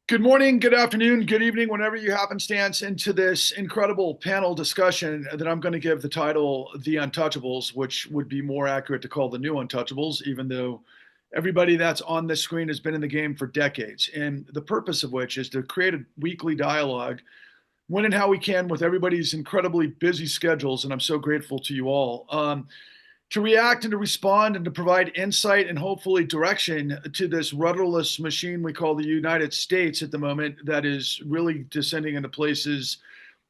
Good morning, good afternoon, good evening, whenever you happenstance into this incredible panel discussion that I'm going to give the title The Untouchables, which would be more accurate to call the New Untouchables, even though everybody that's on this screen has been in the game for decades. And the purpose of which is to create a weekly dialogue when and how we can with everybody's incredibly busy schedules. And I'm so grateful to you all. To react and to respond and to provide insight and hopefully direction to this rudderless machine we call the United States at the moment that is really descending into places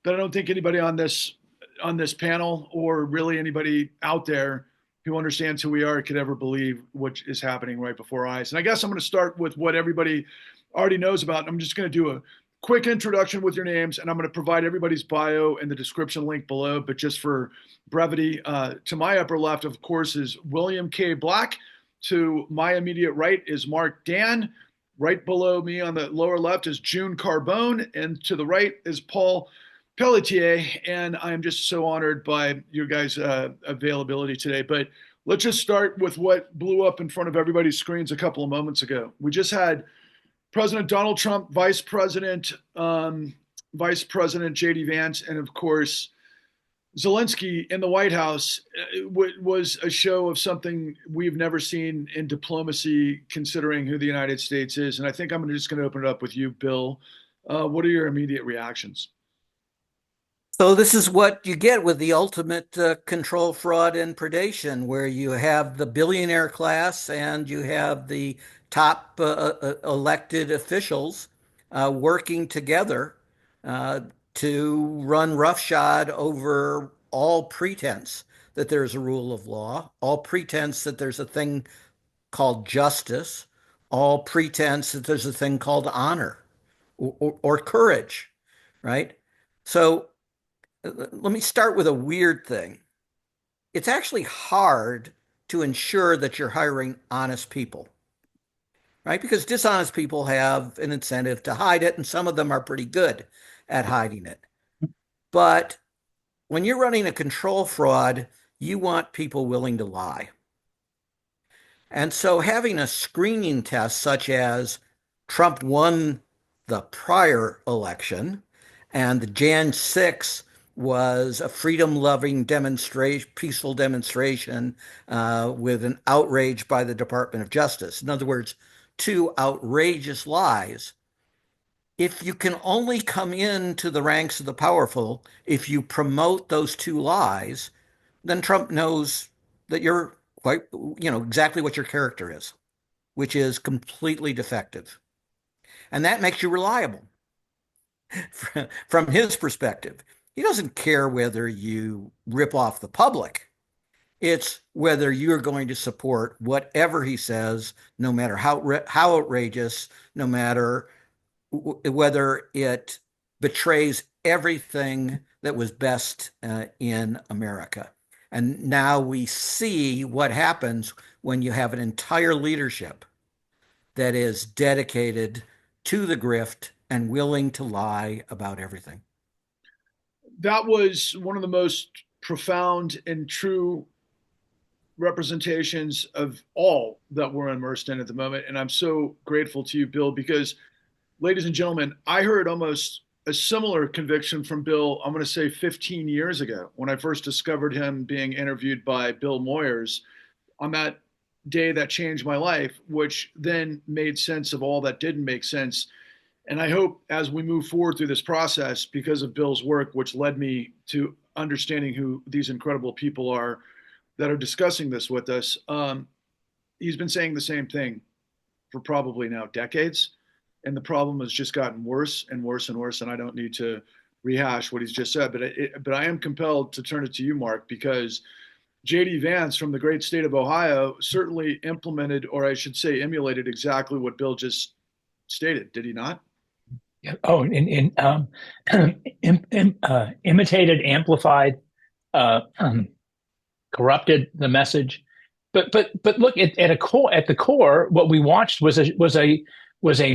that I don't think anybody on this panel or really anybody out there who understands who we are could ever believe what is happening right before our eyes. And I guess I'm going to start with what everybody already knows about. I'm just going to do a quick introduction with your names, and I'm going to provide everybody's bio in the description link below. But just for brevity, to my upper left, of course, is William K. Black. To my immediate right is Mark Dan. Right below me on the lower left is June Carbone, and to the right is Paul Pelletier. And I am just so honored by your guys' availability today. But let's just start with what blew up in front of everybody's screens a couple of moments ago. We just had President Donald Trump, Vice President J.D. Vance, and of course Zelensky in the White House. Was a show of something we've never seen in diplomacy, considering who the United States is. And I think I'm just going to open it up with you, Bill. What are your immediate reactions? So this is what you get with the ultimate control, fraud, and predation, where you have the billionaire class and you have the top elected officials working together uh, to run roughshod over all pretense that there's a rule of law, all pretense that there's a thing called justice, all pretense that there's a thing called honor or courage, right? So let me start with a weird thing. It's actually hard to ensure that you're hiring honest people, right? Because dishonest people have an incentive to hide it, and some of them are pretty good at hiding it. But when you're running a control fraud, you want people willing to lie. And so having a screening test such as Trump won the prior election and the Jan 6 was a freedom-loving demonstration, peaceful demonstration with an outrage by the Department of Justice. In other words, two outrageous lies. If you can only come into the ranks of the powerful if you promote those two lies, then Trump knows that you're quite, exactly what your character is, which is completely defective. And that makes you reliable from his perspective. He doesn't care whether you rip off the public. It's whether you're going to support whatever he says, no matter how outrageous, no matter whether it betrays everything that was best in America. And now we see what happens when you have an entire leadership that is dedicated to the grift and willing to lie about everything. That was one of the most profound and true representations of all that we're immersed in at the moment. And I'm so grateful to you, Bill, because, ladies and gentlemen, I heard almost a similar conviction from Bill, I'm going to say 15 years ago, when I first discovered him being interviewed by Bill Moyers on that day that changed my life, which then made sense of all that didn't make sense. And I hope as we move forward through this process, because of Bill's work, which led me to understanding who these incredible people are that are discussing this with us, he's been saying the same thing for probably now decades. And the problem has just gotten worse and worse and worse. And I don't need to rehash what he's just said, but I am compelled to turn it to you, Mark, because J.D. Vance from the great state of Ohio certainly implemented, or I should say, emulated exactly what Bill just stated. Did he not? Oh, and imitated, amplified, uh, um, corrupted the message. But look at the core, what we watched was a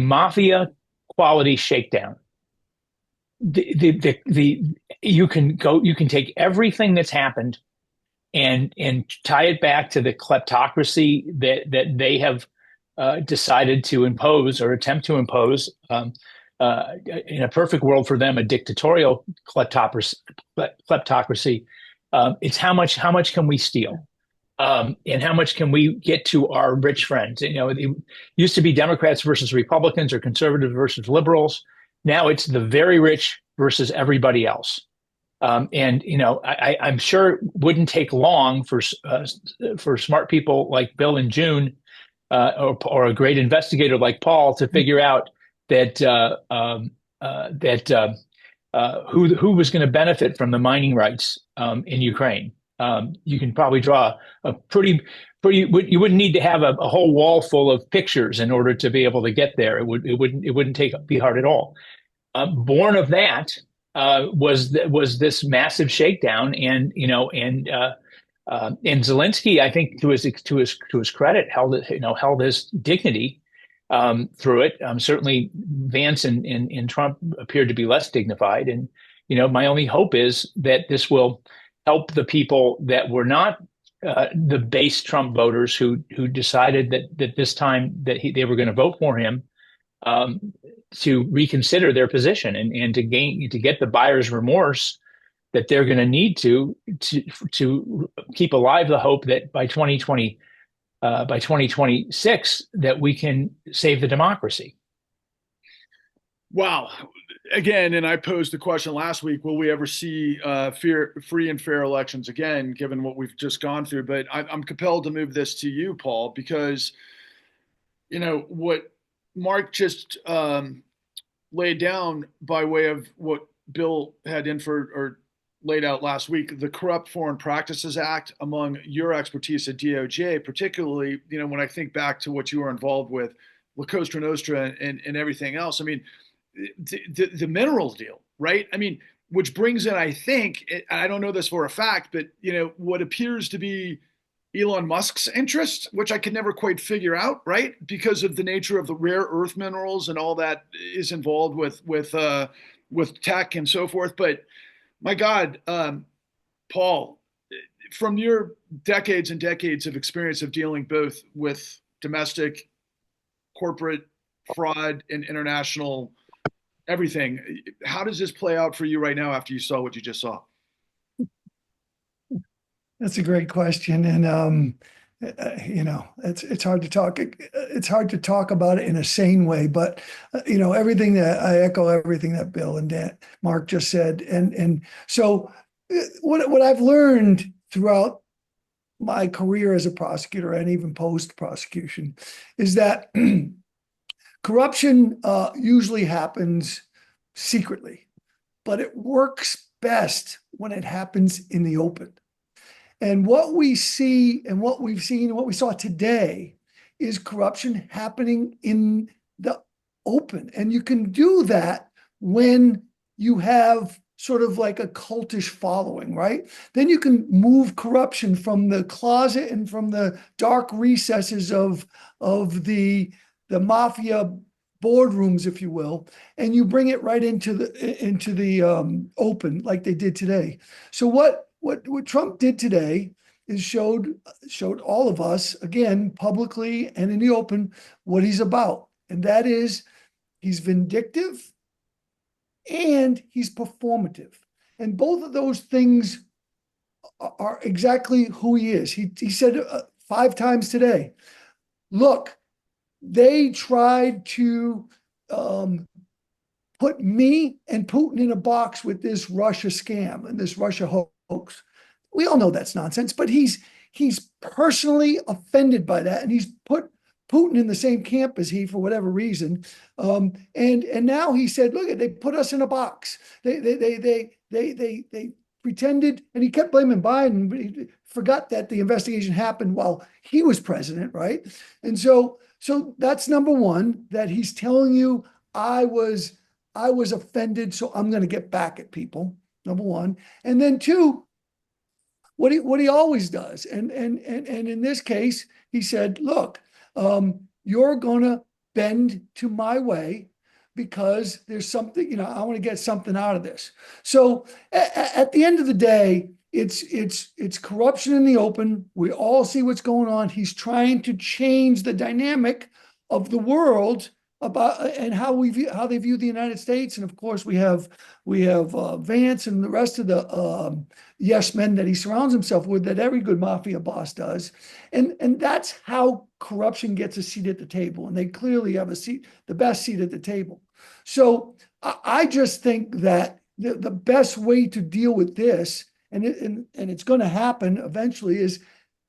mafia quality shakedown. The you can take everything that's happened and tie it back to the kleptocracy that they have decided to impose or attempt to impose. in a perfect world for them, a dictatorial kleptocracy. It's how much can we steal? And how much can we get to our rich friends? You know, it used to be Democrats versus Republicans or conservatives versus liberals. Now it's the very rich versus everybody else. And you know, I'm sure it wouldn't take long for smart people like Bill and June, or a great investigator like Paul to figure out that who was going to benefit from the mining rights in Ukraine. You can probably draw a pretty. You wouldn't need to have a whole wall full of pictures in order to be able to get there. It wouldn't be hard at all. Born of that was this massive shakedown, and you know, and Zelensky, I think, to his credit, held his dignity through it. Certainly, Vance and Trump appeared to be less dignified, and you know, my only hope is that this will help the people that were not the base Trump voters who decided that this time that they were going to vote for him, to reconsider their position and to get the buyer's remorse that they're going to need to keep alive the hope that by 2026 that we can save the democracy. Wow. Again, and I posed the question last week, will we ever see free and fair elections again, given what we've just gone through? But I'm compelled to move this to you, Paul, because, you know, what Mark just laid down by way of what Bill had inferred or laid out last week, the Corrupt Foreign Practices Act, among your expertise at DOJ, particularly, you know, when I think back to what you were involved with, La Cosa Nostra and everything else. I mean, the minerals deal, right? I mean, which brings in, I think, I don't know this for a fact, but you know, what appears to be Elon Musk's interest, which I could never quite figure out, right? Because of the nature of the rare earth minerals and all that is involved with tech and so forth. But my God, Paul, from your decades and decades of experience of dealing both with domestic, corporate fraud and international everything, how does this play out for you right now after you saw what you just saw? That's a great question, and you know, it's hard to talk. It's hard to talk about it in a sane way, but you know, everything that I echo everything that Bill and Mark just said, and so what I've learned throughout my career as a prosecutor and even post prosecution is that corruption usually happens secretly, but it works best when it happens in the open. And what we see and what we've seen and what we saw today is corruption happening in the open. And you can do that when you have sort of like a cultish following, right? Then you can move corruption from the closet and from the dark recesses of the mafia boardrooms, if you will, and you bring it right into the open, like they did today. So what Trump did today is showed all of us, again, publicly and in the open, what he's about. And that is, he's vindictive and he's performative. And both of those things are exactly who he is. He said 5 times today, look, they tried to put me and Putin in a box with this Russia scam and this Russia hoax. We all know that's nonsense, but he's personally offended by that, and he's put Putin in the same camp as he for whatever reason. And now he said, look, they put us in a box. They pretended, and he kept blaming Biden, but he forgot that the investigation happened while he was president, right? And so that's number one, that he's telling you, I was offended, so I'm going to get back at people. Number one. And then two, what he always does. And in this case, he said, look, you're going to bend to my way because there's something, you know, I want to get something out of this. So at the end of the day, it's corruption in the open. We all see what's going on. He's trying to change the dynamic of the world about and how they view the United States. And of course, we have Vance and the rest of the yes men that he surrounds himself with, that every good mafia boss does. And that's how corruption gets a seat at the table. And they clearly have the best seat at the table. So I just think that the best way to deal with this, and it's going to happen eventually, is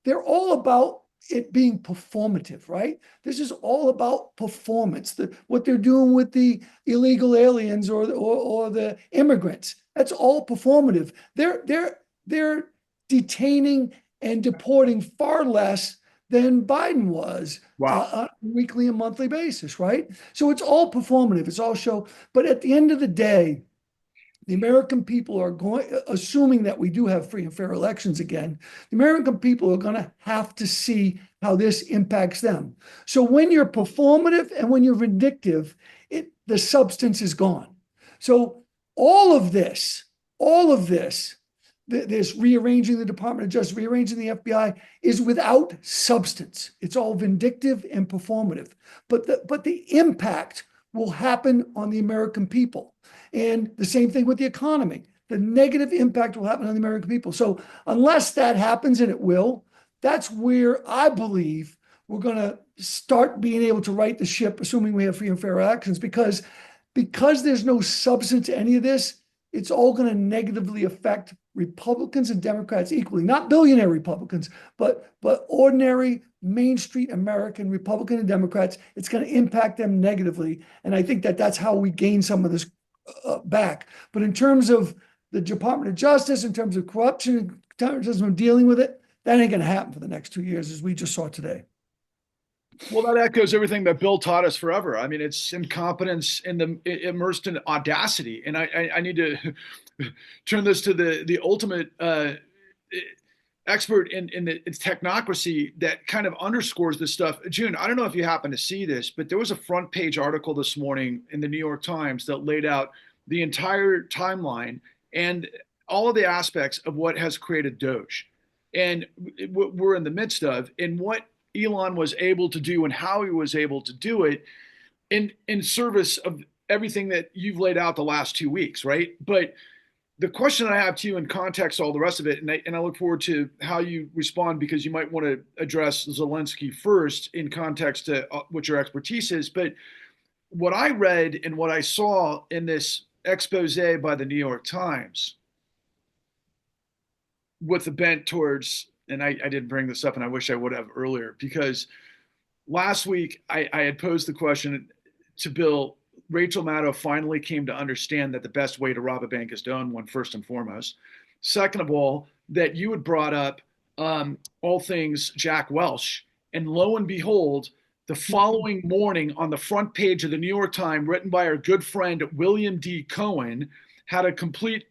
they're all about it being performative, right? This is all about performance. What they're doing with the illegal aliens or the immigrants, that's all performative. They're detaining and deporting far less than Biden was on a weekly and monthly basis, right? So it's all performative. It's all show. But at the end of the day, the American people are assuming that we do have free and fair elections again, the American people are going to have to see how this impacts them. So when you're performative and when you're vindictive, the substance is gone. So all of this, this rearranging the Department of Justice, rearranging the FBI, is without substance. It's all vindictive and performative. But the impact will happen on the American people. And the same thing with the economy. The negative impact will happen on the American people. So unless that happens, and it will, that's where I believe we're going to start being able to right the ship, assuming we have free and fair elections, because there's no substance to any of this. It's all going to negatively affect Republicans and Democrats equally, not billionaire Republicans, but ordinary Main Street American Republican and Democrats. It's going to impact them negatively. And I think that's how we gain some of this back. But in terms of the Department of Justice, in terms of corruption, in terms of dealing with it, that ain't going to happen for the next 2 years, as we just saw today. Well, that echoes everything that Bill taught us forever. I mean, it's incompetence immersed in audacity. And I need to turn this to the ultimate expert in the technocracy that kind of underscores this stuff. June, I don't know if you happen to see this, but there was a front page article this morning in the New York Times that laid out the entire timeline and all of the aspects of what has created Doge and what we're in the midst of, and what Elon was able to do and how he was able to do it in service of everything that you've laid out the last 2 weeks, right? But the question I have to you in context, all the rest of it, and I look forward to how you respond, because you might want to address Zelensky first in context to what your expertise is. But what I read and what I saw in this expose by the New York Times with the bent towards, and I didn't bring this up and I wish I would have earlier, because last week I had posed the question to Bill. Rachel Maddow finally came to understand that the best way to rob a bank is to own one, first and foremost. Second of all, that you had brought up all things Jack Welch. And lo and behold, the following morning on the front page of the New York Times, written by our good friend William D. Cohen, had a complete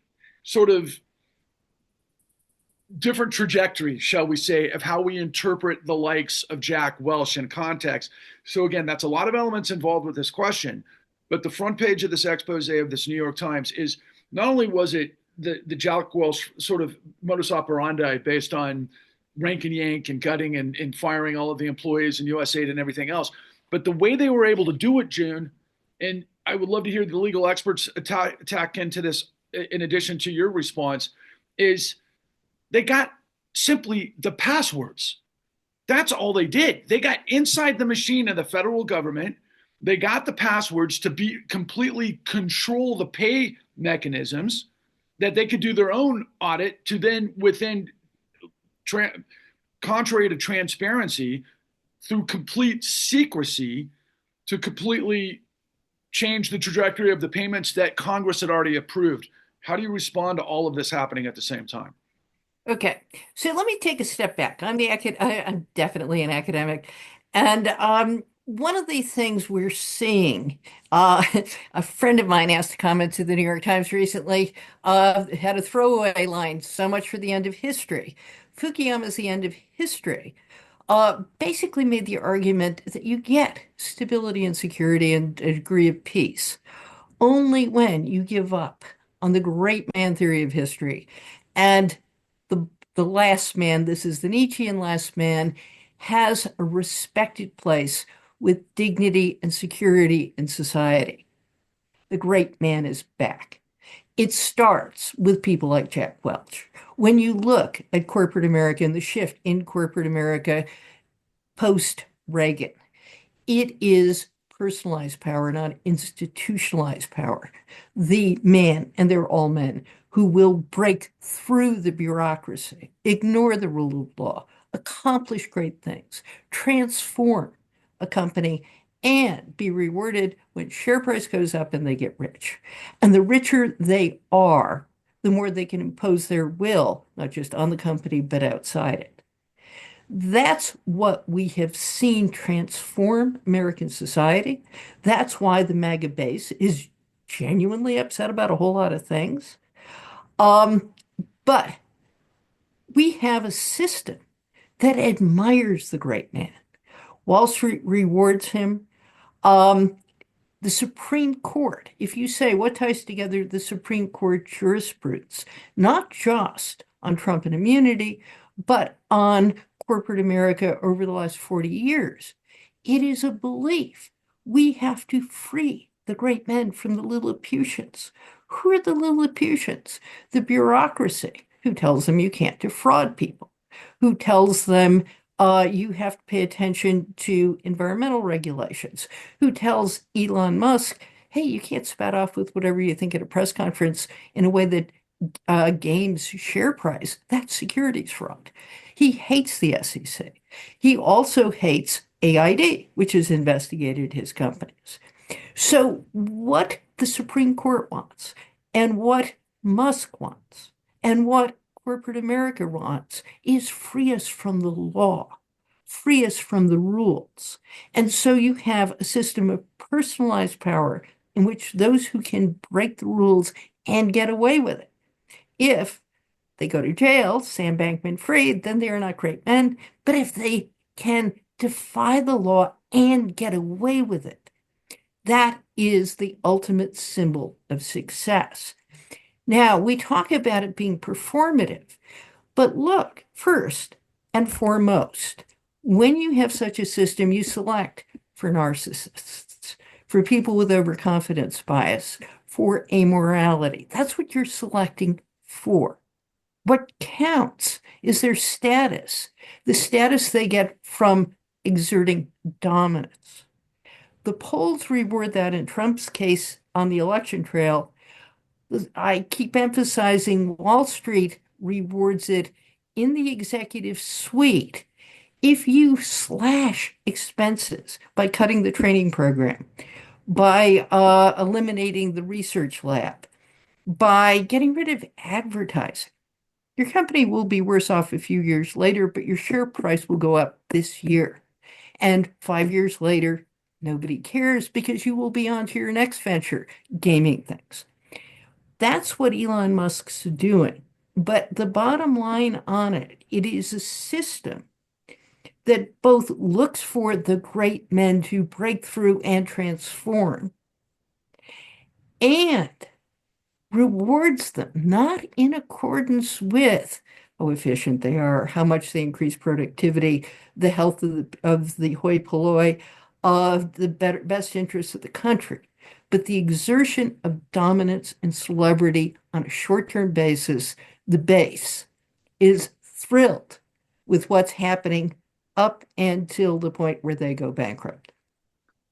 sort of different trajectory, shall we say, of how we interpret the likes of Jack Welch in context. So again, that's a lot of elements involved with this question. But the front page of this expose of this New York Times is not only was it the Jack Welch sort of modus operandi based on rank and yank and gutting and firing all of the employees in USAID and everything else, but the way they were able to do it, June, and I would love to hear the legal experts attack into this in addition to your response, is they got simply the passwords. That's all they did. They got inside the machine of the federal government. They got the passwords to be completely control the pay mechanisms, that they could do their own audit to then within contrary to transparency, through complete secrecy, to completely change the trajectory of the payments that Congress had already approved. How do you respond to all of this happening at the same time? Okay, so let me take a step back. I'm definitely an academic, and one of the things we're seeing, a friend of mine asked to comment to the New York Times recently, had a throwaway line, "So much for the end of history." Fukuyama is the end of history. Basically made the argument that you get stability and security and a degree of peace only when you give up on the great man theory of history. And the last man, this is the Nietzschean last man, has a respected place with dignity and security in society. The great man is back. It starts with people like Jack Welch. When you look at corporate America and the shift in corporate America post Reagan, it is personalized power, not institutionalized power. The man, and they're all men, who will break through the bureaucracy, ignore the rule of law, accomplish great things, transform a company, and be rewarded when share price goes up and they get rich. And the richer they are, the more they can impose their will, not just on the company, but outside it. That's what we have seen transform American society. That's why the MAGA base is genuinely upset about a whole lot of things. Um, but we have a system that admires the great man. Wall Street rewards him. Um, the Supreme Court, if you say what ties together the Supreme Court jurisprudence, not just on Trump and immunity, but on corporate America over the last 40 years, it is a belief we have to free the great men from the Lilliputians. Who are the Lilliputians? The bureaucracy who tells them you can't defraud people, who tells them you have to pay attention to environmental regulations, who tells Elon Musk, hey, you can't spat off with whatever you think at a press conference in a way that games share price. That's securities fraud. He hates the SEC. He also hates AID, which has investigated his companies. So, what the Supreme Court wants, and what Musk wants, and what corporate America wants is free us from the law, free us from the rules. And so you have a system of personalized power in which those who can break the rules and get away with it, if they go to jail, Sam Bankman-Fried, then they are not great men. But if they can defy the law and get away with it, that is the ultimate symbol of success. Now, we talk about it being performative, but look, first and foremost, when you have such a system, you select for narcissists, for people with overconfidence bias, for amorality. That's what you're selecting for. What counts is their status, the status they get from exerting dominance. The polls reward that in Trump's case on the election trail. I keep emphasizing Wall Street rewards it in the executive suite. If you slash expenses by cutting the training program, by eliminating the research lab, by getting rid of advertising, your company will be worse off a few years later, but your share price will go up this year. And 5 years later, nobody cares because you will be on to your next venture, gaming things. That's what Elon Musk's doing. But the bottom line on it, it is a system that both looks for the great men to break through and transform and rewards them, not in accordance with how efficient they are, how much they increase productivity, the health of the hoi polloi, of the best interests of the country, but the exertion of dominance and celebrity on a short-term basis. The base is thrilled with what's happening up until the point where they go bankrupt.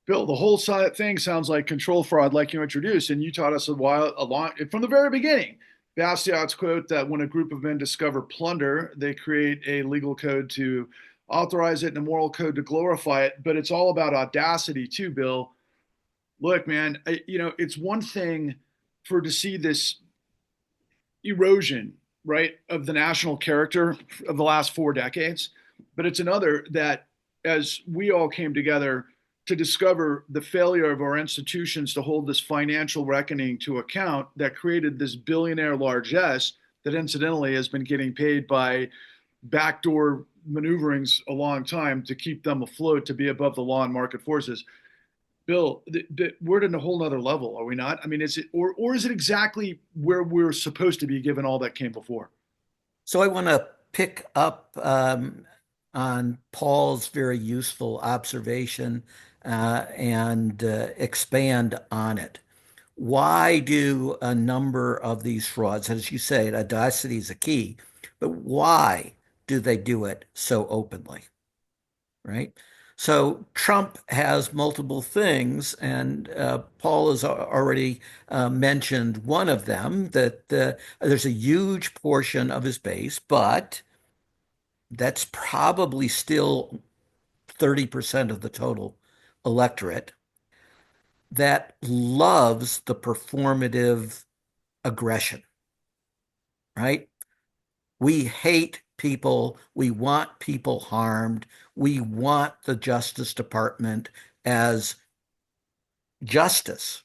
Bill, the whole thing sounds like control fraud, like you introduced, and you taught us a lot from the very beginning. Bastiat's quote that when a group of men discover plunder, they create a legal code to authorize it and a moral code to glorify it. But it's all about audacity too, Bill. Look, man, it's one thing to see this erosion, right, of the national character of the last 4 decades, but it's another that as we all came together to discover the failure of our institutions to hold this financial reckoning to account that created this billionaire largesse that incidentally has been getting paid by backdoor maneuverings a long time to keep them afloat, to be above the law and market forces. Bill, we're at a whole nother level, are we not? I mean, is it, or is it exactly where we're supposed to be given all that came before? So I want to pick up on Paul's very useful observation and expand on it. Why do a number of these frauds, as you say, audacity is a key, but why do they do it so openly, right? So Trump has multiple things, and Paul has already mentioned one of them, that there's a huge portion of his base, but that's probably still 30% of the total electorate that loves the performative aggression, right? We hate people. We want people harmed. We want the Justice Department as justice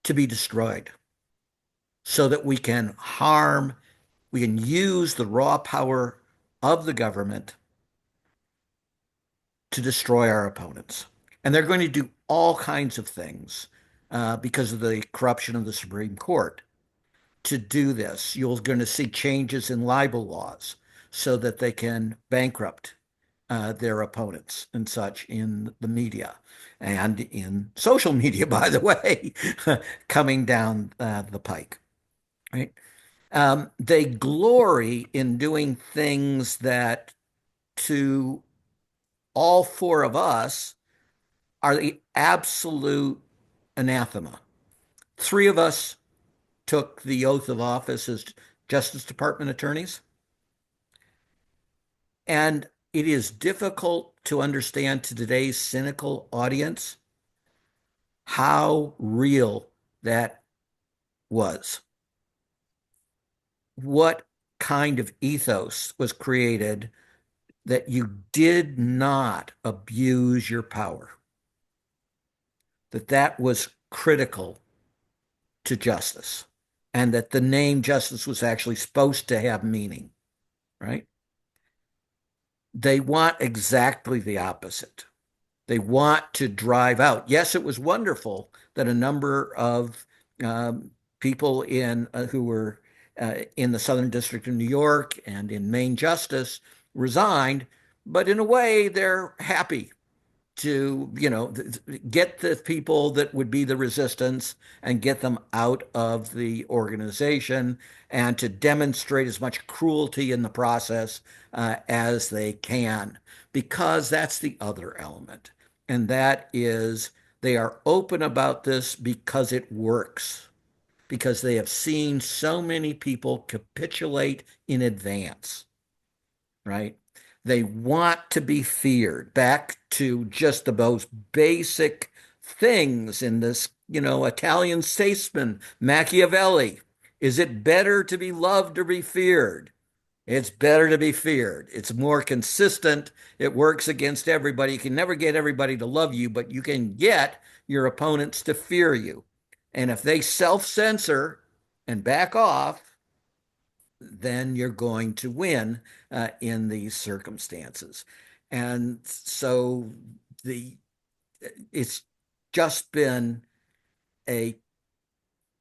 to be destroyed so that we can use the raw power of the government to destroy our opponents. And they're going to do all kinds of things because of the corruption of the Supreme Court to do this. You're going to see changes in libel laws so that they can bankrupt their opponents and such in the media and in social media, by the way, coming down the pike, right? They glory in doing things that to all four of us are the absolute anathema. Three of us took the oath of office as Justice Department attorneys. And it is difficult to understand to today's cynical audience how real that was. What kind of ethos was created that you did not abuse your power, that was critical to justice, and that the name justice was actually supposed to have meaning, right? They want exactly the opposite. They want to drive out. Yes, it was wonderful that a number of people who were in the Southern District of New York and in Main Justice resigned, but in a way, they're happy to, get the people that would be the resistance and get them out of the organization and to demonstrate as much cruelty in the process as they can, because that's the other element. And that is they are open about this because it works, because they have seen so many people capitulate in advance, right? They want to be feared. Back to just the most basic things in this, Italian statesman, Machiavelli. Is it better to be loved or be feared? It's better to be feared. It's more consistent. It works against everybody. You can never get everybody to love you, but you can get your opponents to fear you. And if they self-censor and back off, then you're going to win in these circumstances. And so it's just been a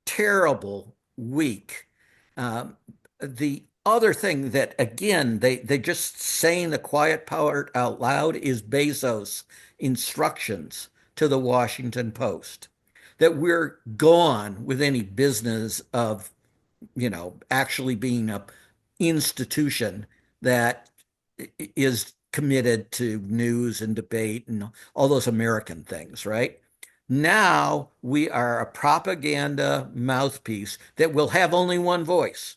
terrible week. The other thing that, again, they just saying the quiet part out loud is Bezos' instructions to the Washington Post that we're gone with any business of actually being a institution that is committed to news and debate and all those American things, right? Now we are a propaganda mouthpiece that will have only one voice.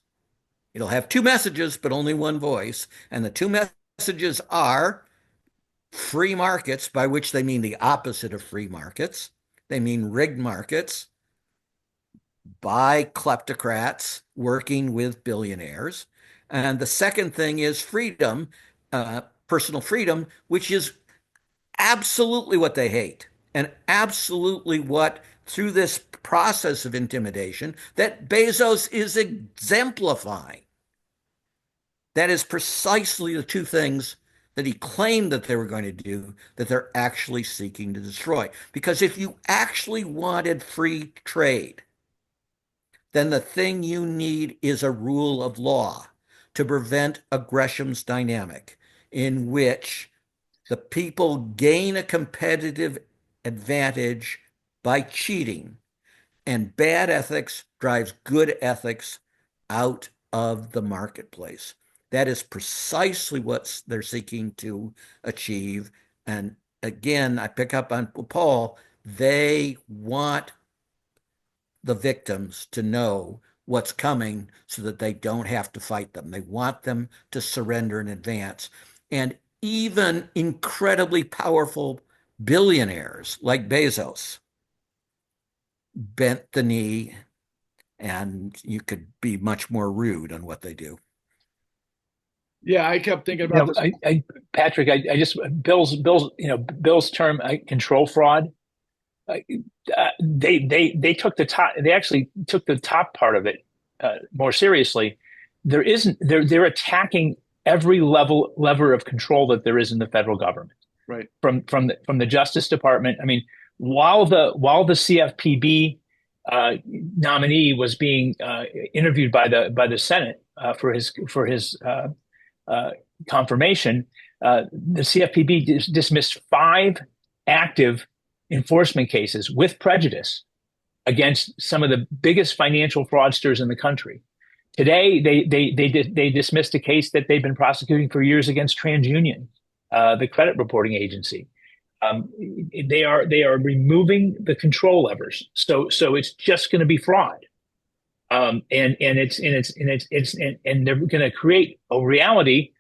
It'll have two messages, but only one voice. And the two messages are free markets, by which they mean the opposite of free markets. They mean rigged markets by kleptocrats working with billionaires. And the second thing is freedom, personal freedom, which is absolutely what they hate and absolutely what, through this process of intimidation, that Bezos is exemplifying. That is precisely the two things that he claimed that they were going to do that they're actually seeking to destroy. Because if you actually wanted free trade, then the thing you need is a rule of law to prevent aggression's dynamic, in which The people gain a competitive advantage by cheating, and bad ethics drives good ethics out of the marketplace. That is precisely what they're seeking to achieve. And again, I pick up on Paul, they want the victims to know what's coming so that they don't have to fight them. They want them to surrender in advance. And even incredibly powerful billionaires like Bezos bent the knee, and you could be much more rude on what they do. Yeah, I kept thinking about this. Patrick, I just Bill's term control fraud. They took the top. They actually took the top part of it more seriously. They're attacking every lever of control that there is in the federal government. Right. From the Justice Department. I mean, while the CFPB nominee was being interviewed by the Senate for his confirmation, the CFPB dismissed 5 active enforcement cases with prejudice against some of the biggest financial fraudsters in the country. Today, they dismissed a case that they've been prosecuting for years against TransUnion, the credit reporting agency. They are removing the control levers, so it's just going to be fraud, and they're going to create a reality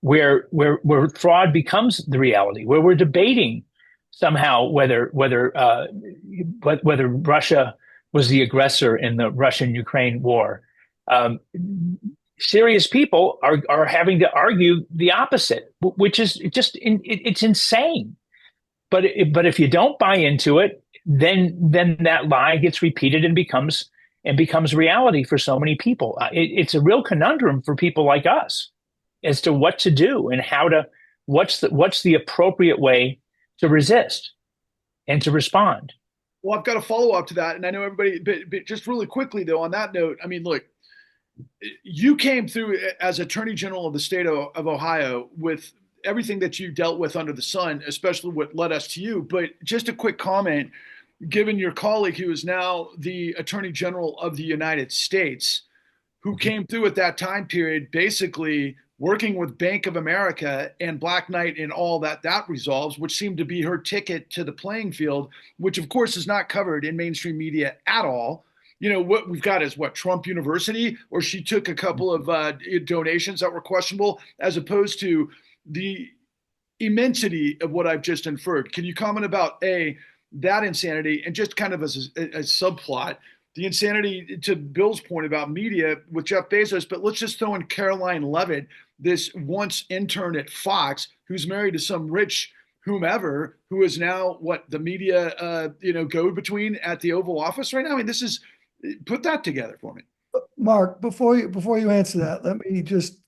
where fraud becomes the reality, where we're debating somehow whether Russia was the aggressor in the Russian-Ukraine war. Serious people are having to argue the opposite, which is just it's insane. But if you don't buy into it, then that lie gets repeated and becomes reality for so many people. It's a real conundrum for people like us as to what to do and what's the appropriate way to resist and to respond. Well, I've got a follow up to that, and I know everybody, but just really quickly though, on that note, I mean, look, you came through as Attorney General of the state of Ohio with everything that you dealt with under the sun, especially what led us to you. But just a quick comment, given your colleague who is now the Attorney General of the United States, who came through at that time period, basically working with Bank of America and Black Knight and all that resolves, which seemed to be her ticket to the playing field, which of course is not covered in mainstream media at all. You know, what we've got is Trump University, or she took a couple of donations that were questionable, as opposed to the immensity of what I've just inferred. Can you comment about that insanity, and just kind of as a subplot, the insanity to Bill's point about media with Jeff Bezos? But let's just throw in Caroline Levitt, this once intern at Fox, who's married to some rich whomever, who is now the media go-between at the Oval Office right now. I mean, put that together for me. Mark, before you answer that, let me just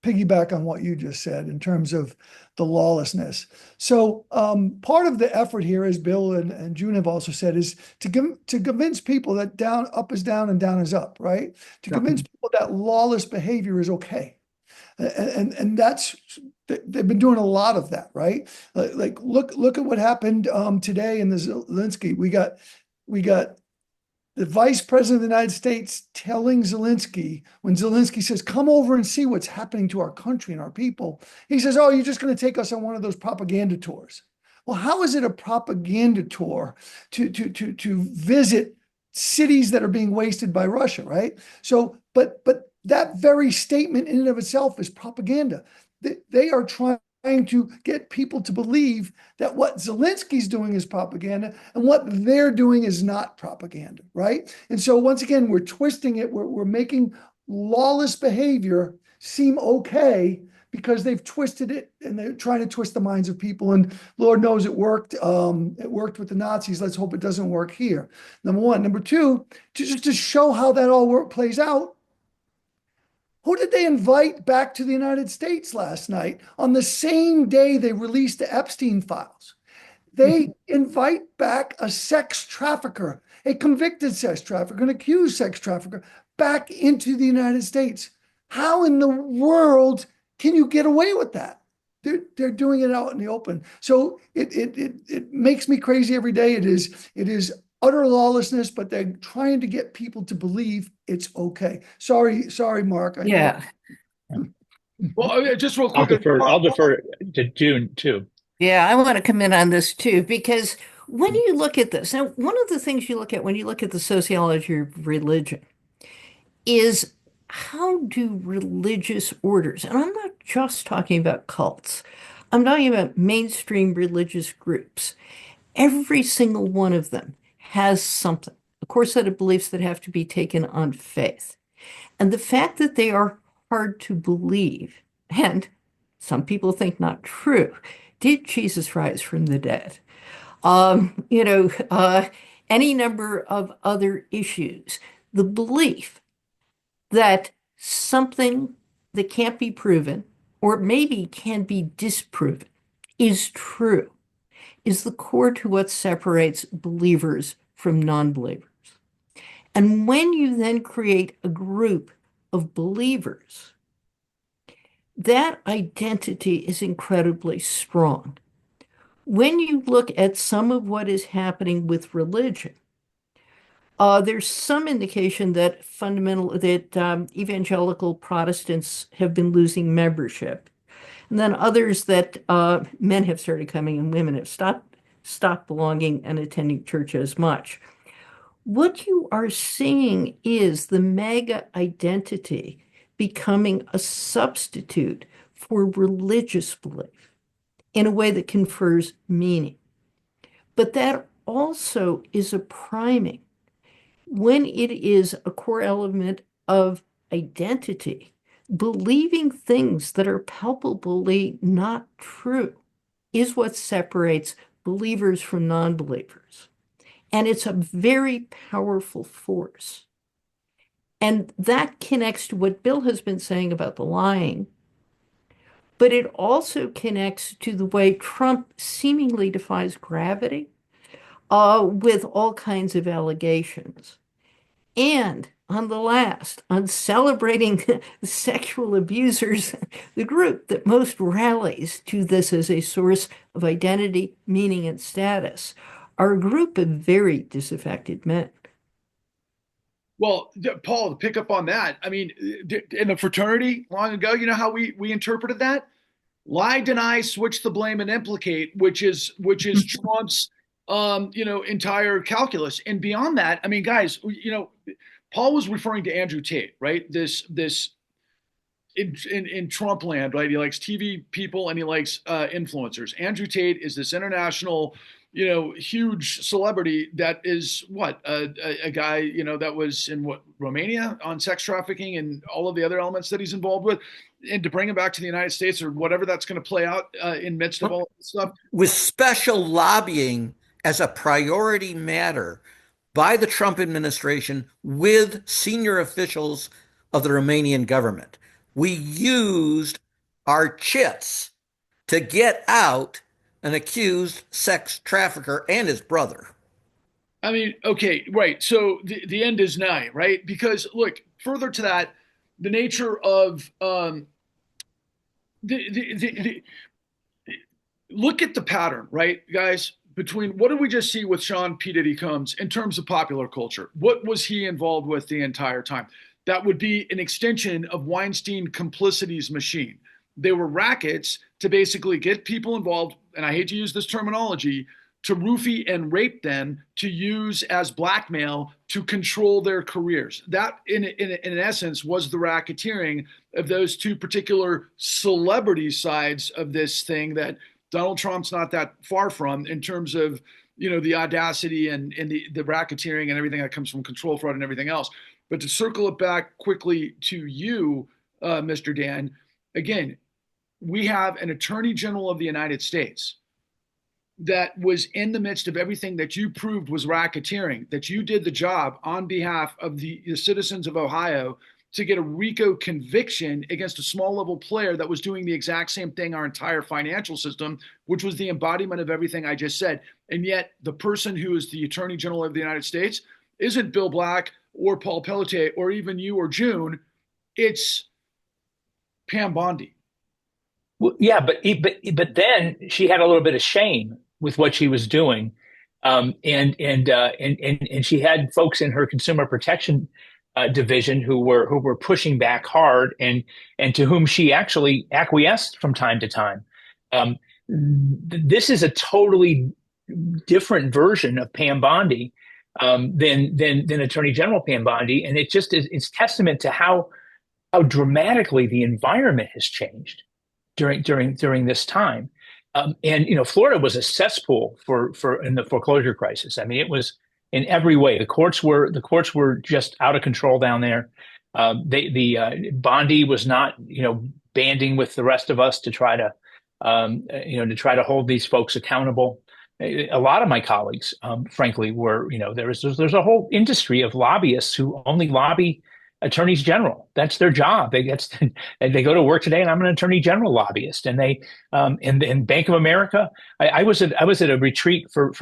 piggyback on what you just said in terms of the lawlessness. So part of the effort here, as Bill and June have also said, is to convince people that up is down and down is up, right? To convince people that lawless behavior is okay. And they've been doing a lot of that, right? Like look at what happened today in the Zelensky. We got the vice president of the United States telling Zelensky, when Zelensky says, come over and see what's happening to our country and our people, he says, oh, you're just going to take us on one of those propaganda tours. Well, how is it a propaganda tour to visit cities that are being wasted by Russia, right? So, but that very statement in and of itself is propaganda. They are trying to get people to believe that what Zelensky's doing is propaganda and what they're doing is not propaganda, right? And so once again, we're twisting it. We're making lawless behavior seem okay because they've twisted it, and they're trying to twist the minds of people. And Lord knows it worked. It worked with the Nazis. Let's hope it doesn't work here. Number one. Number two, to show how that all plays out, who did they invite back to the United States last night on the same day they released the Epstein files? They invite back a sex trafficker, a convicted sex trafficker, an accused sex trafficker, back into the United States. How in the world can you get away with that? they're doing it out in the open. So it makes me crazy every day. It is utter lawlessness, but they're trying to get people to believe it's okay. Sorry, Mark. I know. Yeah. Well, just real I'll quick. defer. I'll defer to June too. Yeah, I want to come in on this too, because when you look at this, now, one of the things you look at when you look at the sociology of religion is how do religious orders, and I'm not just talking about cults, I'm talking about mainstream religious groups. Every single one of them has something, a core set of beliefs that have to be taken on faith. And the fact that they are hard to believe, and some people think not true. Did Jesus rise from the dead? You know, any number of other issues. The belief that something that can't be proven, or maybe can be disproven, is true, is the core to what separates believers from non-believers. And when you then create a group of believers, that identity is incredibly strong. When you look at some of what is happening with religion, there's some indication that evangelical Protestants have been losing membership, and then others that men have started coming and women have stopped belonging and attending church as much. What you are seeing is the mega identity becoming a substitute for religious belief in a way that confers meaning. But that also is a priming. When it is a core element of identity, believing things that are palpably not true is what separates believers from non-believers. And it's a very powerful force. And that connects to what Bill has been saying about the lying, but it also connects to the way Trump seemingly defies gravity with all kinds of allegations. And on the last, on celebrating sexual abusers, the group that most rallies to this as a source of identity, meaning, and status, are a group of very disaffected men. Well, Paul, to pick up on that, I mean, in a fraternity long ago, you know how we interpreted that? Lie, deny, switch the blame, and implicate, which is Trump's entire calculus. And beyond that, I mean, guys, Paul was referring to Andrew Tate, right? This in Trump land, right? He likes TV people and he likes influencers. Andrew Tate is this international, huge celebrity that is a guy, that was in Romania on sex trafficking and all of the other elements that he's involved with. And to bring him back to the United States or whatever that's going to play out in midst of all this stuff. With special lobbying as a priority matter by the Trump administration with senior officials of the Romanian government. We used our chits to get out an accused sex trafficker and his brother. I mean, okay, right. So the end is nigh, right? Because look, further to that, the nature of the look at the pattern, right, guys? Between what did we just see with Sean P. Diddy Combs in terms of popular culture? What was he involved with the entire time? That would be an extension of Weinstein complicity's machine. They were rackets to basically get people involved, and I hate to use this terminology, to roofie and rape them to use as blackmail to control their careers. That, in essence, was the racketeering of those two particular celebrity sides of this thing that Donald Trump's not that far from in terms of, the audacity and the racketeering and everything that comes from control fraud and everything else. But to circle it back quickly to you, Mr. Dan, again, we have an Attorney General of the United States that was in the midst of everything that you proved was racketeering, that you did the job on behalf of the citizens of Ohio to get a RICO conviction against a small level player that was doing the exact same thing our entire financial system, which was the embodiment of everything I just said. And yet the person who is the Attorney General of the United States isn't Bill Black or Paul Pelletier or even you or June. It's Pam Bondi. Well, yeah, but then she had a little bit of shame with what she was doing, and she had folks in her consumer protection division who were pushing back hard, and to whom she actually acquiesced from time to time. Um, this is a totally different version of Pam Bondi than Attorney General Pam Bondi, and it's testament to how dramatically the environment has changed during this time. And Florida was a cesspool for in the foreclosure crisis. I mean, it was in every way. The courts were just out of control down there. Bondi was not banding with the rest of us to try to hold these folks accountable. A lot of my colleagues, frankly, were there's a whole industry of lobbyists who only lobby attorneys general. That's their job. They go to work today, and I'm an attorney general lobbyist. And they in Bank of America, I was at a retreat for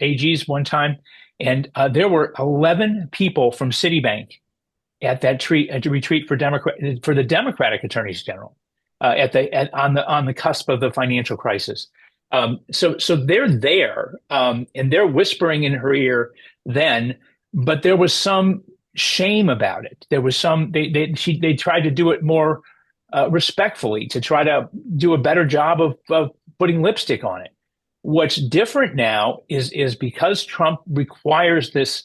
AGs one time, and there were 11 people from Citibank at that retreat for the Democratic attorneys general on the cusp of the financial crisis. So they're there, and they're whispering in her ear then, but there was some shame about it. There was they tried to do it more respectfully, to try to do a better job of putting lipstick on it. What's different now is because Trump requires this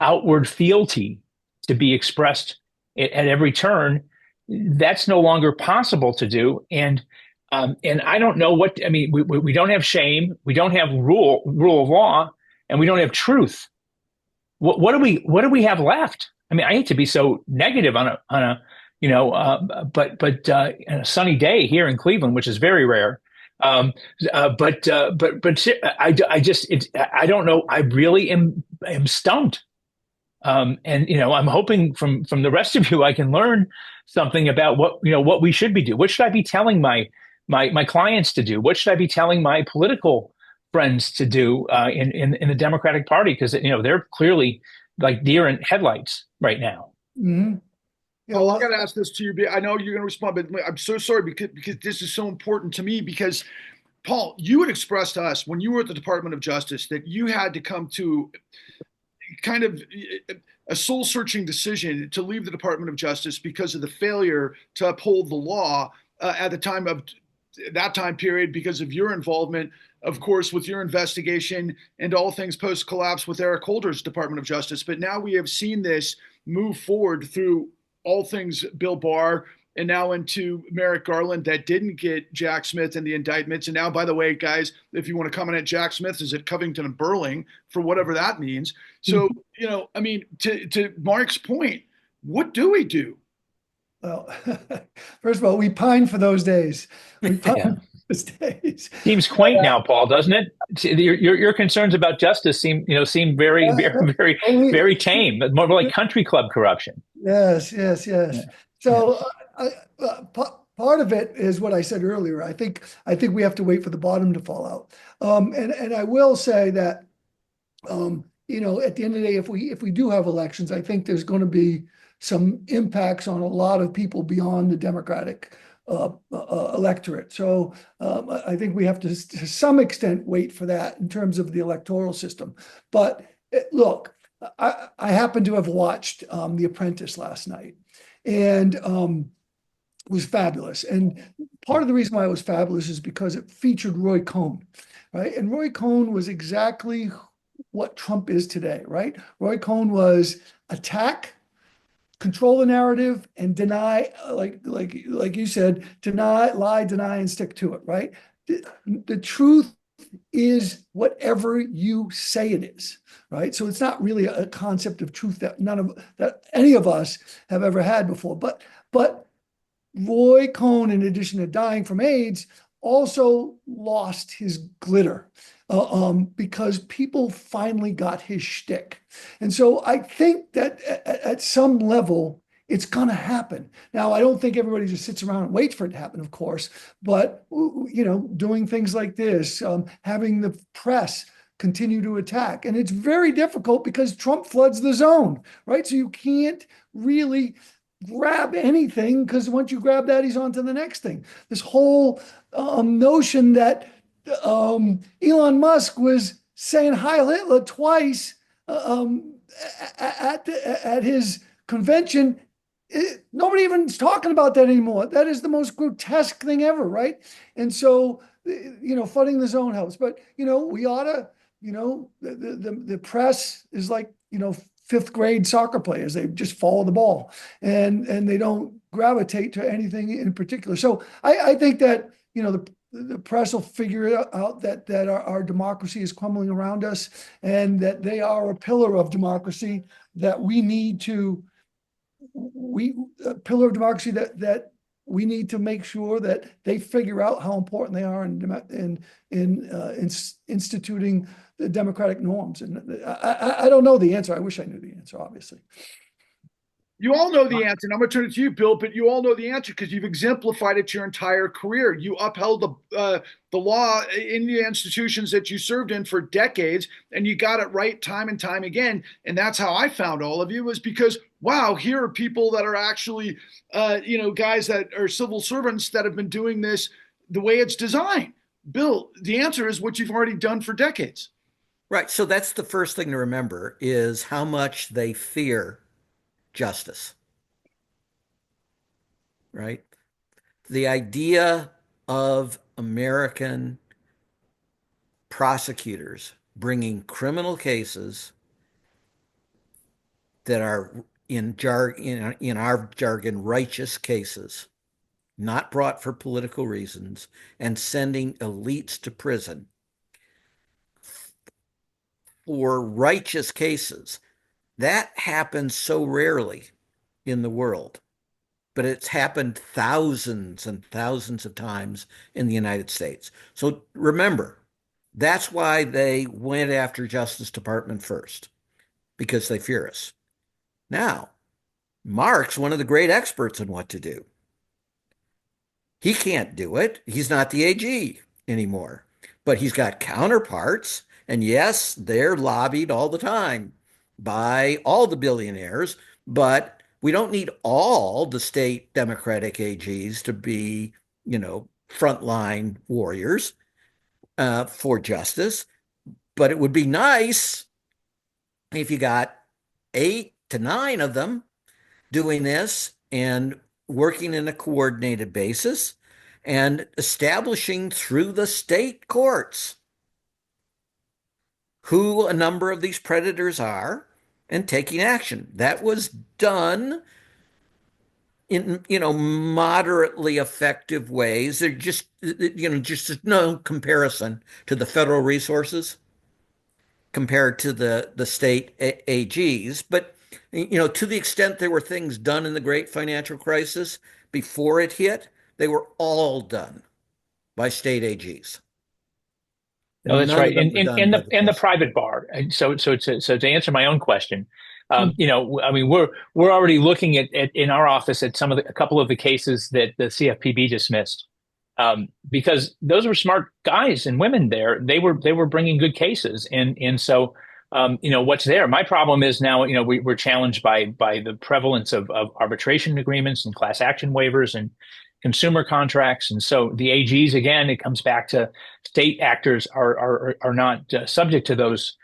outward fealty to be expressed at every turn, that's no longer possible to do. And I don't know what I mean. We don't have shame, we don't have rule of law, and we don't have truth. What do we have left? I mean, I hate to be so negative on a but on a sunny day here in Cleveland, which is very rare. But I don't know. I really am stumped. And I'm hoping from the rest of you, I can learn something about what we should be doing. What should I be telling my clients to do? What should I be telling my political friends to do in the Democratic Party? Because they're clearly like deer in headlights right now. Mm-hmm. Yeah, well, I got to ask this to you. I know you're going to respond, but I'm so sorry because this is so important to me. Because Paul, you had expressed to us when you were at the Department of Justice that you had to come to kind of a soul-searching decision to leave the Department of Justice because of the failure to uphold the law at the time of that time period, because of your involvement, of course, with your investigation and all things post-collapse with Eric Holder's Department of Justice. But now we have seen this move forward through all things Bill Barr and now into Merrick Garland that didn't get Jack Smith in the indictments. And now, by the way, guys, if you want to comment at Jack Smith, is at Covington and Burling for whatever that means. So, I mean, to Mark's point, what do we do? Well, first of all, we pine for those days. We pine for those days. Seems quaint now, Paul, doesn't it? Your concerns about justice seem very, very, very tame. More like country club corruption. Yes. Yeah. So part of it is what I said earlier. I think we have to wait for the bottom to fall out. And I will say that at the end of the day, if we do have elections, I think there's going to be some impacts on a lot of people beyond the Democratic electorate. So I think we have to some extent wait for that in terms of the electoral system. But look, I happen to have watched The Apprentice last night, and it was fabulous. And part of the reason why it was fabulous is because it featured Roy Cohn, right? And Roy Cohn was exactly what Trump is today, right? Roy Cohn was attack, control the narrative, and deny, like you said, lie, deny, and stick to it, right? The truth is whatever you say it is, right? So it's not really a concept of truth that any of us have ever had before. But Roy Cohn, in addition to dying from AIDS, also lost his glitter because people finally got his shtick. And so I think that at some level, it's going to happen. Now, I don't think everybody just sits around and waits for it to happen, of course, but doing things like this, having the press continue to attack. And it's very difficult because Trump floods the zone, right? So you can't really grab anything, because once you grab that, he's on to the next thing. This whole notion that Elon Musk was saying Heil Hitler twice at his convention. Nobody even is talking about that anymore. That is the most grotesque thing ever, right? And so, flooding the zone helps. But, we ought to, the press is like, fifth grade soccer players. They just follow the ball and they don't gravitate to anything in particular. So I think that, the press will figure out that our democracy is crumbling around us and that they are a pillar of democracy that we need to a pillar of democracy that we need to make sure that they figure out how important they are in instituting the democratic norms. And I don't know the answer. I wish I knew the answer, obviously. You all know the answer. And I'm going to turn it to you, Bill, but you all know the answer because you've exemplified it your entire career. You upheld the law in the institutions that you served in for decades, and you got it right time and time again. And that's how I found all of you, was because, wow, here are people that are actually, guys that are civil servants that have been doing this the way it's designed. Bill, the answer is what you've already done for decades. Right. So that's the first thing to remember is how much they fear justice, right? The idea of American prosecutors bringing criminal cases that are in our jargon righteous cases, not brought for political reasons, and sending elites to prison for righteous cases. That happens so rarely in the world, but it's happened thousands and thousands of times in the United States. So remember, that's why they went after Justice Department first, because they fear us. Now, Mark's one of the great experts in what to do. He can't do it. He's not the AG anymore, but he's got counterparts. And yes, they're lobbied all the time by all the billionaires, but we don't need all the state Democratic AGs to be, frontline warriors for justice. But it would be nice if you got 8 to 9 of them doing this and working in a coordinated basis and establishing through the state courts who a number of these predators are and taking action. That was done in, moderately effective ways. They're just no comparison to the federal resources compared to the state AGs. But, to the extent there were things done in the great financial crisis before it hit, they were all done by state AGs. No, that's None right. of them In were in done in by the the in the president. private bar. And so to answer my own question, I mean, we're already looking at in our office at a couple of the cases that the CFPB dismissed, because those were smart guys and women there. They were bringing good cases, and so what's there. My problem is now we're challenged by the prevalence of arbitration agreements and class action waivers and consumer contracts, and so the AGs, again, it comes back to state actors are not subject to those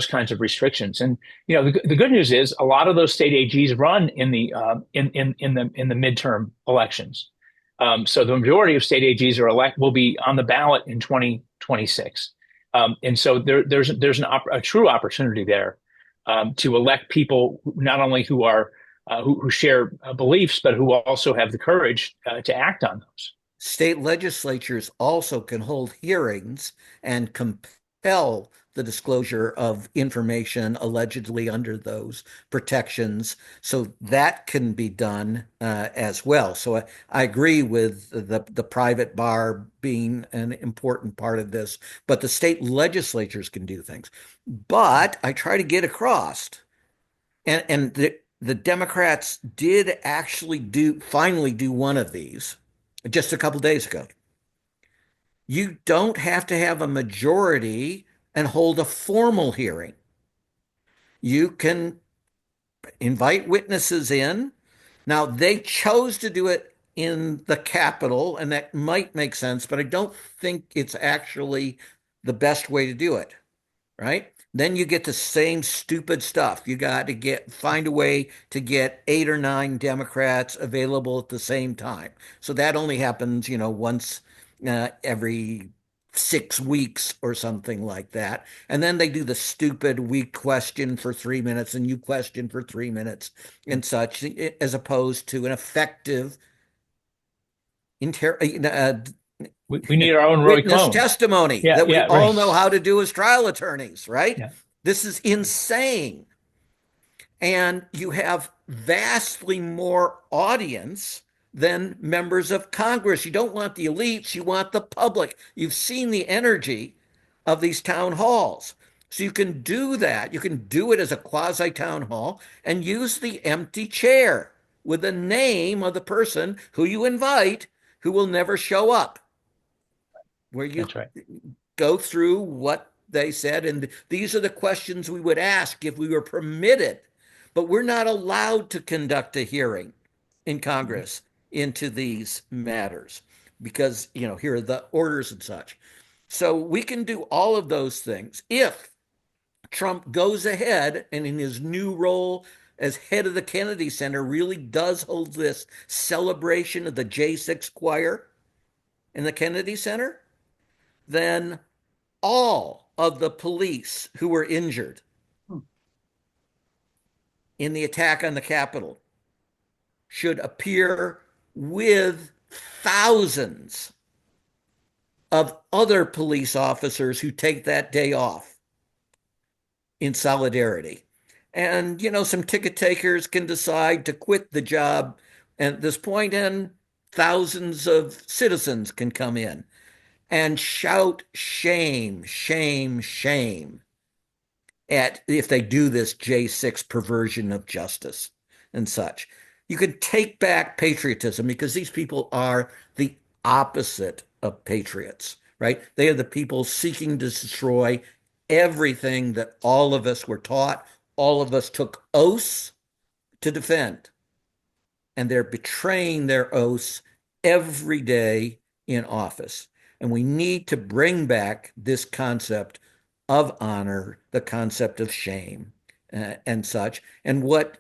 kinds of restrictions. And the good news is a lot of those state AGs run in the midterm elections. So the majority of state AGs will be on the ballot in 2026. And so there's a true opportunity there to elect people not only who share beliefs, but who also have the courage to act on those. State legislatures also can hold hearings and compel the disclosure of information allegedly under those protections. So that can be done as well. So I agree with the private bar being an important part of this, but the state legislatures can do things. But I try to get across, and the Democrats did actually finally do one of these just a couple days ago. You don't have to have a majority and hold a formal hearing. You can invite witnesses in Now, they chose to do it in the Capitol, and that might make sense, but I don't think it's actually the best way to do it, right? Then you get the same stupid stuff. You got to find a way to get 8 or 9 Democrats available at the same time. So that only happens, once every 6 weeks or something like that. And then they do the stupid we question for 3 minutes and you question for 3 minutes and such, as opposed to an effective inter We need our own Roy witness Cohn. testimony Yeah, that we yeah, right. all know how to do as trial attorneys, right? Yeah, This is insane. And you have vastly more audience than members of Congress. You don't want the elites, you want the public. You've seen the energy of these town halls. So you can do that. You can do it as a quasi town hall and use the empty chair with the name of the person who you invite who will never show up, where you that's right. go through what they said. And these are the questions we would ask if we were permitted. But we're not allowed to conduct a hearing in Congress into these matters because, here are the orders and such. So we can do all of those things if Trump goes ahead and in his new role as head of the Kennedy Center really does hold this celebration of the J6 choir in the Kennedy Center, then all of the police who were injured in the attack on the Capitol should appear with thousands of other police officers who take that day off in solidarity. And, some ticket takers can decide to quit the job at this point, and thousands of citizens can come in and shout shame, shame, shame at if they do this J6 perversion of justice and such. You can take back patriotism because these people are the opposite of patriots, right? They are the people seeking to destroy everything that all of us were taught, all of us took oaths to defend. And they're betraying their oaths every day in office. And we need to bring back this concept of honor, the concept of shame, and such, and what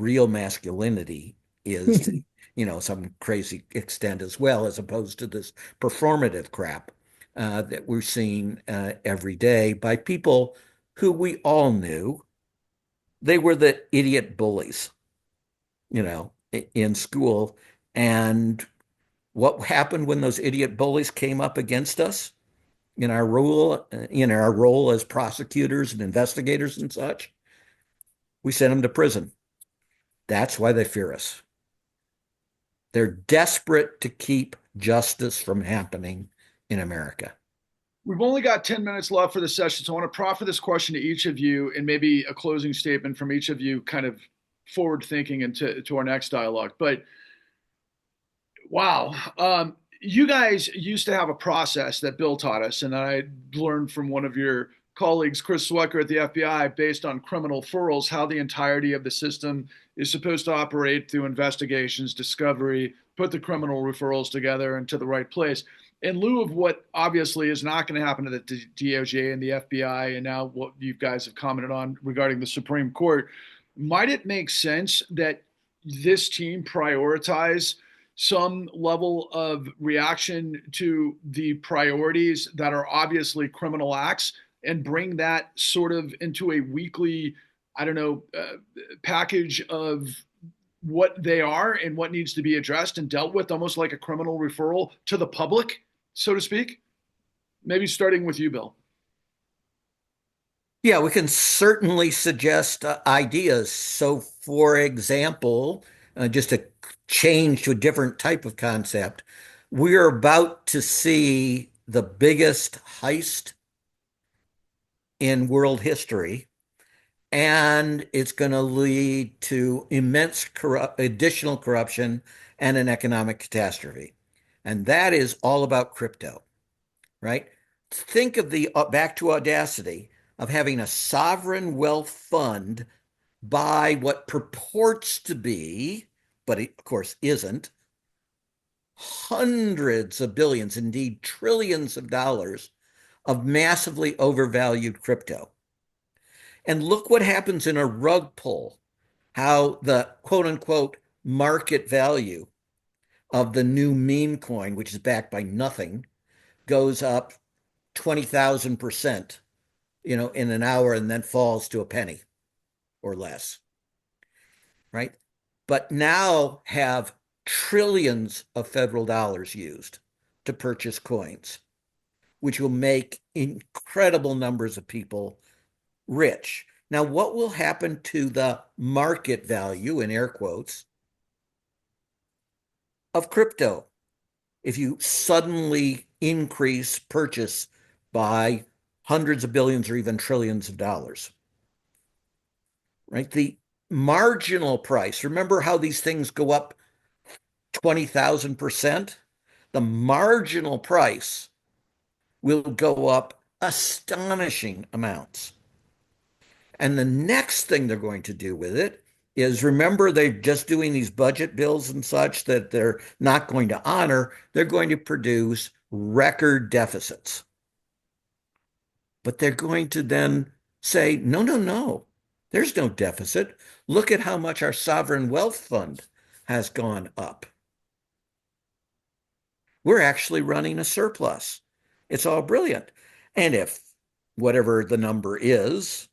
real masculinity is to, some crazy extent as well, as opposed to this performative crap that we're seeing every day by people who we all knew they were the idiot bullies, in school. And what happened when those idiot bullies came up against us in our role as prosecutors and investigators and such? We sent them to prison. That's why they fear us. They're desperate to keep justice from happening in America. We've only got 10 minutes left for the session, so I want to proffer this question to each of you and maybe a closing statement from each of you, kind of forward thinking into our next dialogue. But wow, you guys used to have a process that Bill taught us, and I learned from one of your colleagues, Chris Swecker at the FBI, based on criminal furls, how the entirety of the system is supposed to operate through investigations, discovery, put the criminal referrals together into the right place. In lieu of what obviously is not going to happen to the DOJ and the FBI, and now what you guys have commented on regarding the Supreme Court, might it make sense that this team prioritize some level of reaction to the priorities that are obviously criminal acts and bring that sort of into a weekly, I don't know, package of what they are and what needs to be addressed and dealt with, almost like a criminal referral to the public, so to speak? Maybe starting with you, Bill. Yeah, we can certainly suggest ideas. So, for example, just to change to a different type of concept, we're about to see the biggest heist in world history, and it's going to lead to immense additional corruption and an economic catastrophe. And that is all about crypto, right? Think of the back to audacity of having a sovereign wealth fund buy what purports to be but it, of course, isn't, hundreds of billions, indeed trillions of dollars of massively overvalued crypto. And look what happens in a rug pull, how the quote unquote market value of the new meme coin, which is backed by nothing, goes up 20,000%, in an hour and then falls to a penny or less, right? But now have trillions of federal dollars used to purchase coins, which will make incredible numbers of people rich. Now, what will happen to the market value, in air quotes, of crypto if you suddenly increase purchase by hundreds of billions or even trillions of dollars? Right? The marginal price, remember how these things go up 20,000%? The marginal price will go up astonishing amounts. And the next thing they're going to do with it is, remember, they're just doing these budget bills and such that they're not going to honor. They're going to produce record deficits. But they're going to then say, no, no, no, there's no deficit. Look at how much our sovereign wealth fund has gone up. We're actually running a surplus. It's all brilliant. And if whatever the number is,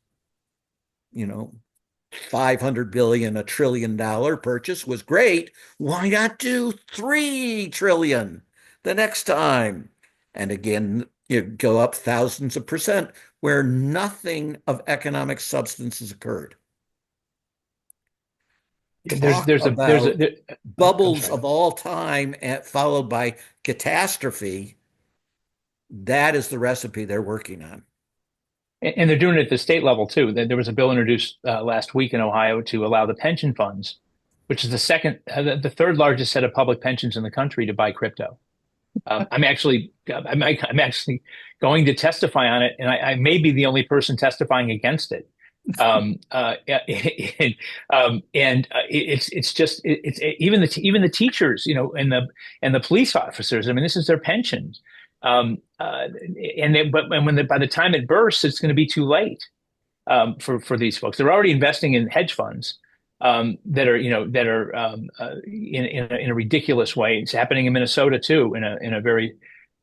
500 billion, $1 trillion purchase was great, why not do 3 trillion the next time? And again, you go up thousands of percent where nothing of economic substance has occurred. There's bubbles of all time followed by catastrophe. That is the recipe they're working on. And they're doing it at the state level too. There was a bill introduced last week in Ohio to allow the pension funds, which is the third largest set of public pensions in the country, to buy crypto. I'm actually going to testify on it, and I may be the only person testifying against it. It's just even the teachers, and the police officers. I mean, this is their pensions. By the time it bursts, it's going to be too late for these folks. They're already investing in hedge funds that are in a ridiculous way. It's happening in Minnesota too, in a very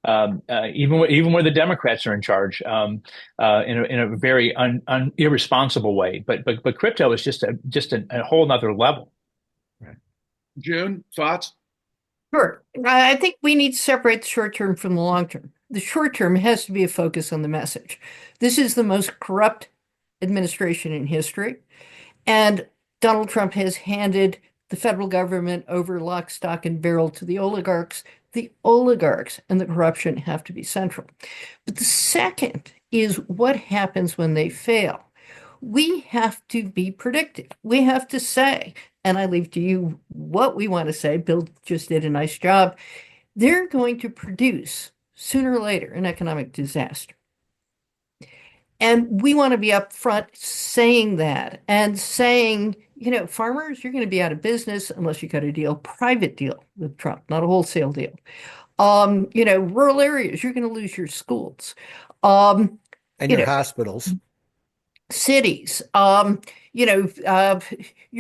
even where the Democrats are in charge, in a very irresponsible way. But crypto is just a whole nother level. Right. June, thoughts? Sure. I think we need to separate the short term from the long term. The short term has to be a focus on the message. This is the most corrupt administration in history, and Donald Trump has handed the federal government over lock, stock, and barrel to the oligarchs. The oligarchs and the corruption have to be central. But the second is what happens when they fail. We have to be predictive. We have to say, and I leave to you what we want to say. Bill just did a nice job. They're going to produce, sooner or later, an economic disaster. And we want to be upfront saying that and saying, farmers, you're going to be out of business unless you got a private deal with Trump, not a wholesale deal. Rural areas, you're going to lose your schools. And your hospitals. Cities, you're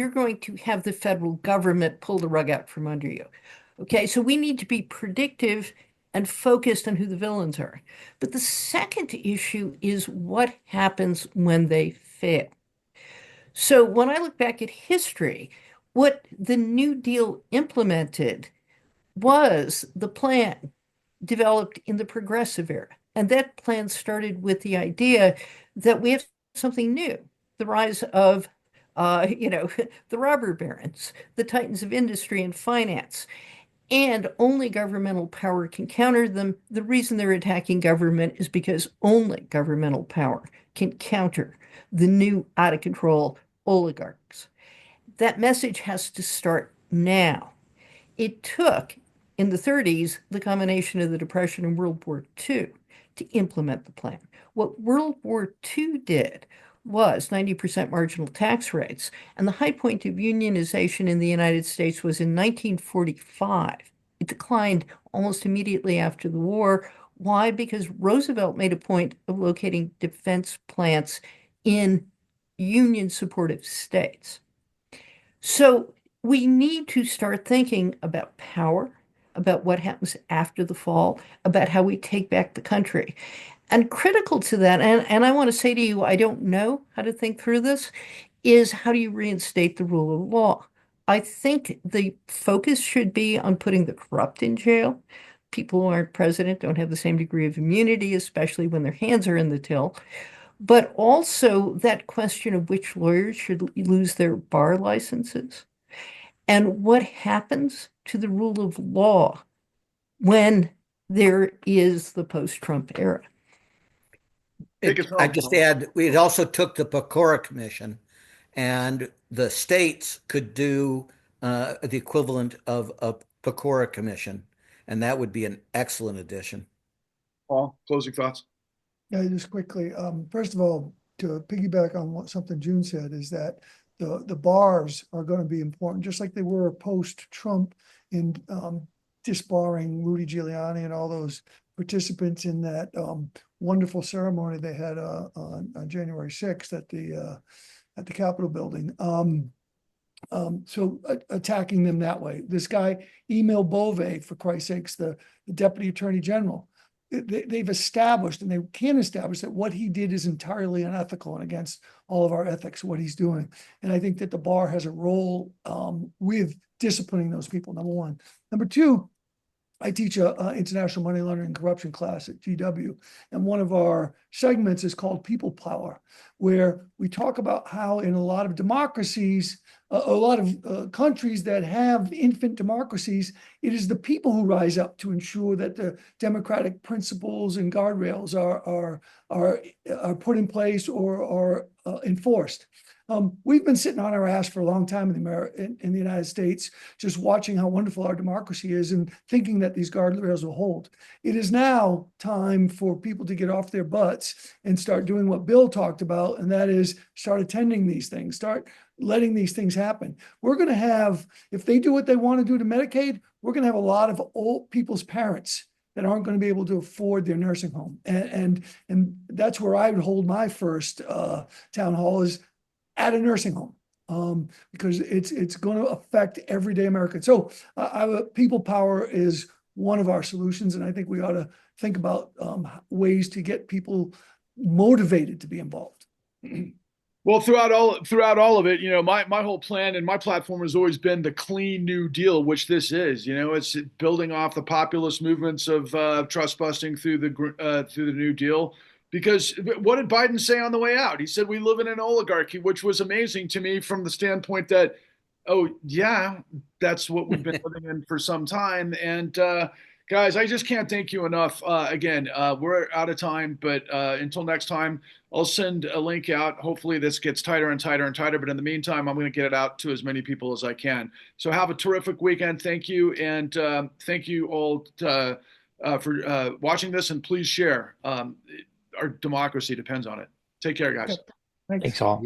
going to have the federal government pull the rug out from under you. Okay, so we need to be predictive and focused on who the villains are. But the second issue is what happens when they fail. So when I look back at history, what the New Deal implemented was the plan developed in the progressive era. And that plan started with the idea that we have something new, the rise of, the robber barons, the titans of industry and finance, and only governmental power can counter them. The reason they're attacking government is because only governmental power can counter the new out-of-control oligarchs. That message has to start now. It took, in the 30s, the combination of the Depression and World War II to implement the plan. What World War II did was 90% marginal tax rates. And the high point of unionization in the United States was in 1945. It declined almost immediately after the war. Why? Because Roosevelt made a point of locating defense plants in union supportive states. So we need to start thinking about power, about what happens after the fall, about how we take back the country. And critical to that, and I want to say to you, I don't know how to think through this, is how do you reinstate the rule of law? I think the focus should be on putting the corrupt in jail. People who aren't president don't have the same degree of immunity, especially when their hands are in the till. But also that question of which lawyers should lose their bar licenses and what happens to the rule of law when there is the post-Trump era. Take us I home, just Tom. add, it also took the Pecora Commission, and the states could do the equivalent of a Pecora Commission, and that would be an excellent addition. Paul, closing thoughts. Yeah, just quickly. First of all, to piggyback on something June said, is that the bars are going to be important, just like they were post-Trump in disbarring Rudy Giuliani and all those participants in that wonderful ceremony they had on January 6th at the Capitol building. So attacking them that way. This guy, Emil Bove, for Christ's sakes, the Deputy Attorney General, they've established, and they can establish, that what he did is entirely unethical and against all of our ethics, what he's doing. And I think that the bar has a role with disciplining those people, number one. Number two, I teach a international money laundering and corruption class at GW, and one of our segments is called People Power, where we talk about how in a lot of democracies, a lot of countries that have infant democracies, it is the people who rise up to ensure that the democratic principles and guardrails are put in place or are enforced. We've been sitting on our ass for a long time in the United States, just watching how wonderful our democracy is and thinking that these guardrails will hold. It is now time for people to get off their butts and start doing what Bill talked about, and that is start attending these things, start letting these things happen. We're going to have, if they do what they want to do to Medicaid, we're going to have a lot of old people's parents that aren't going to be able to afford their nursing home. And that's where I would hold my first town hall, is at a nursing home, because it's going to affect everyday Americans. So people power is one of our solutions, and I think we ought to think about ways to get people motivated to be involved. Well, throughout all of it, my whole plan and my platform has always been the clean New Deal, which this is. It's building off the populist movements of trust busting through the New Deal. Because what did Biden say on the way out? He said we live in an oligarchy, which was amazing to me from the standpoint that, oh yeah, that's what we've been living in for some time. And guys, I just can't thank you enough. Again, we're out of time, but until next time, I'll send a link out. Hopefully this gets tighter and tighter and tighter. But in the meantime, I'm going to get it out to as many people as I can. So have a terrific weekend. Thank you. And thank you all for watching this, and please share. Our democracy depends on it. Take care, guys. Thanks. Thanks all.